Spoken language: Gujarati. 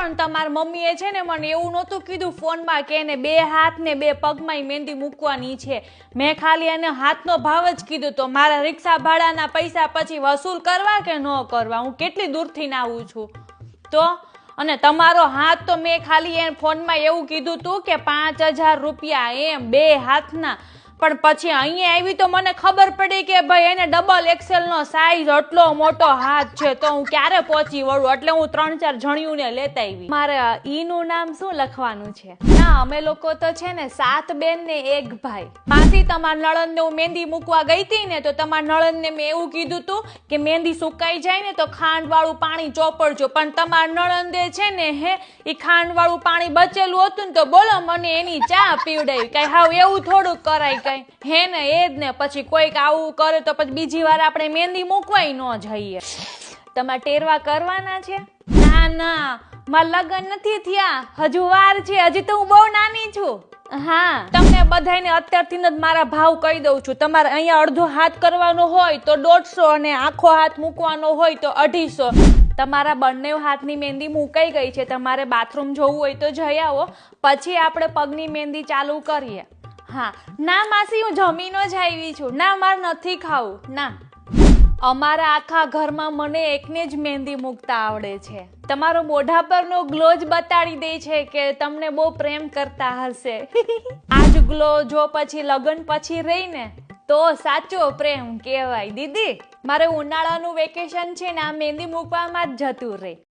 પણ તમારી મમ્મીએ છે ને મને એવું નહોતું કીધું ફોનમાં કે એને 2 હાથ ને 2 પગમાં મહેંદી મૂકવાની છે. મેં ખાલી એને હાથનો ભાવ જ કીધું. તો મારા રિક્ષા ભાડાના પૈસા પછી વસૂલ કરવા કે ન કરવા? હું કેટલી દૂરથી ના આવું છું તો. અને તમારો હાથ તો મેં ખાલી એ ફોનમાં એવું કીધું તું કે 5000 રૂપિયા એમ 2 હાથના. પણ પછી અહીંયા આવી તો મને ખબર પડી કે ભાઈ એને ડબલ એક્સેલ નો સાઈઝ એટલો મોટો હાથ છે. તો હું ક્યારે પહોંચી વળું? એટલે હું 3-4 જણિયુંને લેતા આવી. મારે ઈનું નામ શું લખવાનું છે? ના, અમે લોકો તો છે ને 7 બેન ને 1 ભાઈ. માસી, તમારા નળનને હું મહેંદી મૂકવા ગઈ હતી ને તો તમારા નળનને મેં એવું કીધું તું કે મહેંદી સુકાઈ જાય ને તો ખાંડ વાળું પાણી ચોપડજો. પણ તમારા નળંદે છે ને એ ખાંડ વાળું પાણી બચેલું હતું ને તો બોલો મને એની ચા પીવડાવી. કઈ હાવ એવું થોડુંક કરાય? હે ને એ જ ને. પછી કોઈક આવું કરે તો પછી બીજી વાર આપણે મહેંદી મૂકવાય ન જઈએ. તમારે ટેરવા કરવાના છે? ના ના, મારા લગ્ન નથી થયા, હજુ વાર છે. હજી તો હું બહુ નાની છું. હા, તમને બધાને અત્યારથી જ મારા ભાવ કહી દઉં છું. તમારે અહીંયા અડધો હાથ કરવાનો હોય તો 150 અને આખો હાથ મૂકવાનો હોય તો 250. તમારા બંને હાથની મહેંદી મુકાઈ ગઈ છે. તમારે બાથરૂમ જોવું હોય તો જઈ આવો, પછી આપણે પગની મહેંદી ચાલુ કરીએ. હા. ના માસી, હું જમીનો જ આવી છું. ના, મારે નથી ખાવું. ના, અમારા આખા ઘરમાં મને એકને જ મહેંદી મૂકતા આવડે છે. તમારો મોઢા પરનો ગ્લો જ બતાડી દે છે કે તમને બહુ પ્રેમ કરતા હશે. આજ ગ્લો જો પછી લગ્ન પછી રહી ને તો સાચો પ્રેમ કહેવાય. દીદી, મારે ઉનાળાનું વેકેશન છે ને આ મહેંદી મૂકવામાં જ જતું રહે.